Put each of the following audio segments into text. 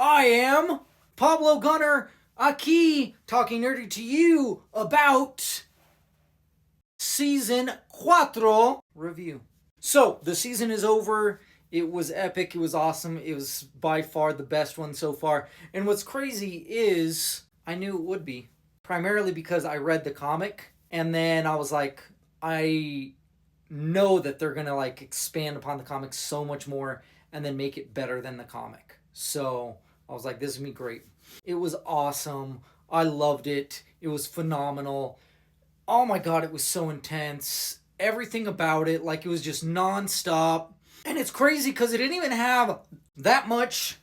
I am Pablo Gunner, aquí, talking nerdy to you about Season 4 review. So, the season is over. It was epic. It was awesome. It was by far the best one so far. And what's crazy is I knew it would be. Primarily because I read the comic and then I was like, I know that they're going to like expand upon the comic so much more and then make it better than the comic. So, I was like, this is going to be great. It was awesome. I loved it. It was phenomenal. Oh my god, it was so intense. Everything about it, like it was just nonstop. And it's crazy because it didn't even have that much.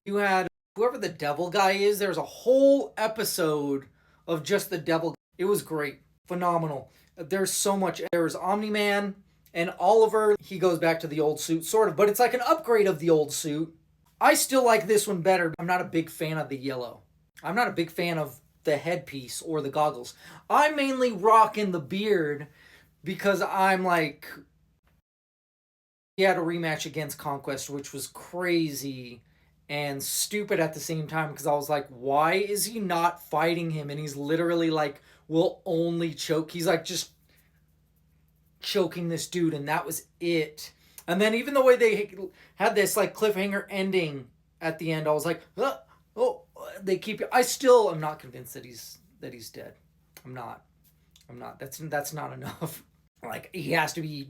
You had whoever the devil guy is, there's a whole episode of just the devil. It was great. Phenomenal. There's so much. There was Omni-Man and Oliver. He goes back to the old suit, sort of, but it's like an upgrade of the old suit. I still like this one better. I'm not a big fan of the yellow. I'm not a big fan of the headpiece or the goggles. I'm mainly rocking the beard because I'm like, he had a rematch against Conquest, which was crazy and stupid at the same time because I was like, why is he not fighting him? And he's literally like, will only choke. He's like just choking this dude, and that was it. And then even the way they had this like cliffhanger ending at the end, I was like, oh, they keep. I still am not convinced that he's dead. I'm not. That's not enough. Like he has to be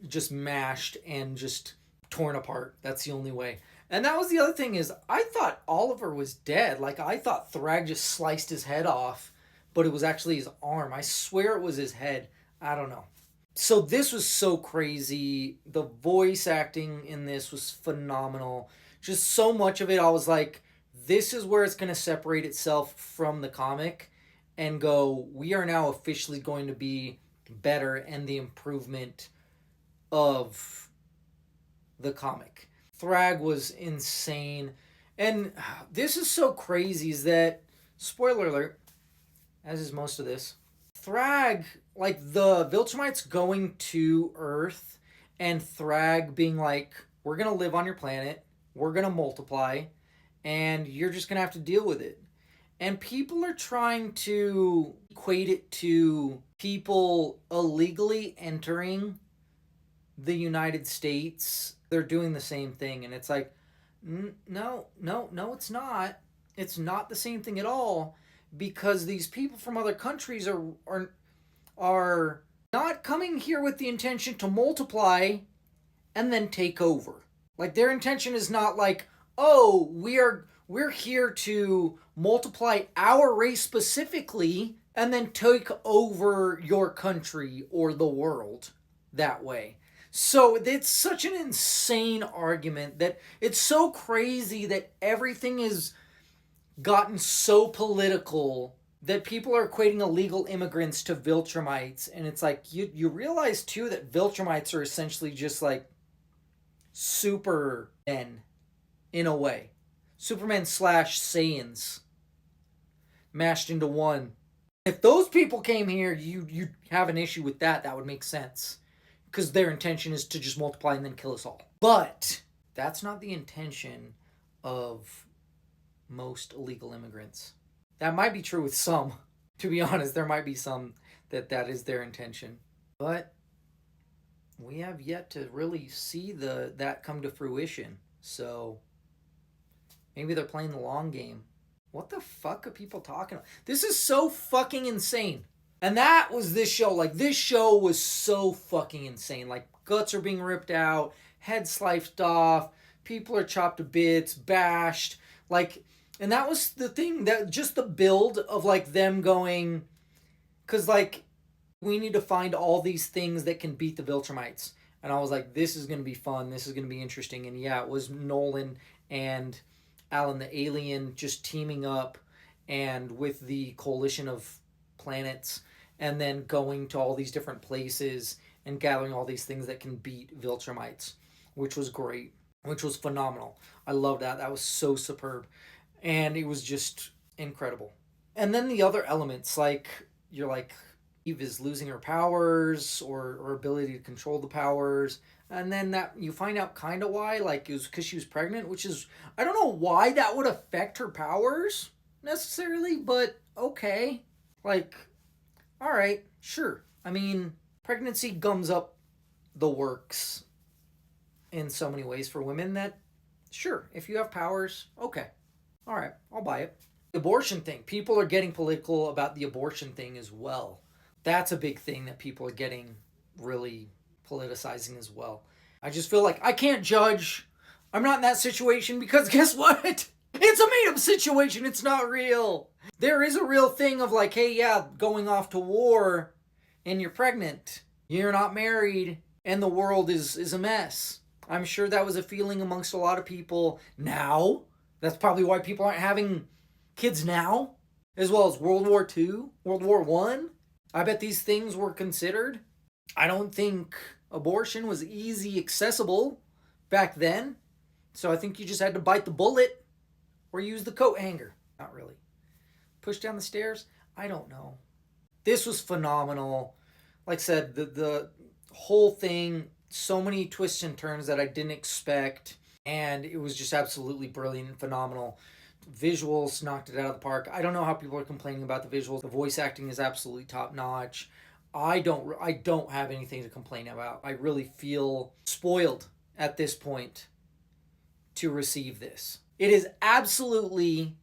just mashed and just torn apart. That's the only way. And that was the other thing is I thought Oliver was dead. Like I thought Thrag just sliced his head off, but it was actually his arm. I swear it was his head. I don't know. So this was so crazy. The voice acting in this was phenomenal. Just so much of it, I was like, this is where it's going to separate itself from the comic and go, we are now officially going to be better and the improvement of the comic. Thrag was insane. And this is so crazy is that, spoiler alert, as is most of this, Thrag, like the Viltrumites going to Earth and Thrag being like, we're going to live on your planet, we're going to multiply, and you're just going to have to deal with it. And people are trying to equate it to people illegally entering the United States. They're doing the same thing, and it's like, no, it's not. It's not the same thing at all. Because these people from other countries are not coming here with the intention to multiply and then take over. Like their intention is not like, oh, we're here to multiply our race specifically and then take over your country or the world that way. So it's such an insane argument that it's so crazy that everything is gotten so political that people are equating illegal immigrants to Viltrumites. And it's like, you realize too that Viltrumites are essentially just like Supermen in a way. Supermen / Saiyans mashed into one. If those people came here, you have an issue with that. That would make sense. Because their intention is to just multiply and then kill us all. But that's not the intention of most illegal immigrants. That might be true with some. To be honest, there might be some that is their intention. But we have yet to really see that come to fruition. So maybe they're playing the long game. What the fuck are people talking about? This is so fucking insane. And that was this show. Like, this show was so fucking insane. Like, guts are being ripped out, heads sliced off, people are chopped to bits, bashed. Like, and that was the thing, that just the build of like them going, because like we need to find all these things that can beat the Viltrumites. And I was like, this is going to be fun. This is going to be interesting. And yeah, it was Nolan and Alan the Alien just teaming up and with the coalition of planets and then going to all these different places and gathering all these things that can beat Viltrumites, which was great, which was phenomenal. I loved that. That was so superb. And it was just incredible. And then the other elements, like, you're like, Eve is losing her powers or ability to control the powers. And then that you find out kind of why, like it was because she was pregnant, which is, I don't know why that would affect her powers necessarily, but okay. Like, all right, sure. I mean, pregnancy gums up the works in so many ways for women that, sure, if you have powers, okay. All right, I'll buy it. The abortion thing. People are getting political about the abortion thing as well. That's a big thing that people are getting really politicizing as well. I just feel like I can't judge. I'm not in that situation because guess what? It's a made up situation. It's not real. There is a real thing of like, hey, yeah, going off to war and you're pregnant. You're not married and the world is a mess. I'm sure that was a feeling amongst a lot of people now. That's probably why people aren't having kids now, as well as World War II, World War One. I bet these things were considered. I don't think abortion was easy accessible back then. So I think you just had to bite the bullet or use the coat hanger. Not really. Push down the stairs? I don't know. This was phenomenal. Like I said, the whole thing, so many twists and turns that I didn't expect. And it was just absolutely brilliant and phenomenal. Visuals knocked it out of the park. I don't know how people are complaining about the visuals. The voice acting is absolutely top notch. I don't have anything to complain about. I really feel spoiled at this point to receive this. It is absolutely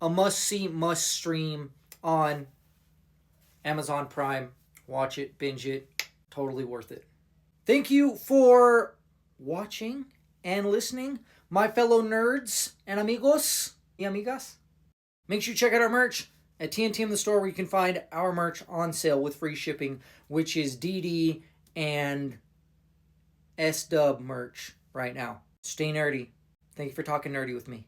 a must-see, must-stream on Amazon Prime. Watch it, binge it. Totally worth it. Thank you for watching and listening, my fellow nerds and amigos y amigas. Make sure you check out our merch at TNTM the store, where you can find our merch on sale with free shipping, which is DD and SDub merch right now. Stay nerdy. Thank you for talking nerdy with me.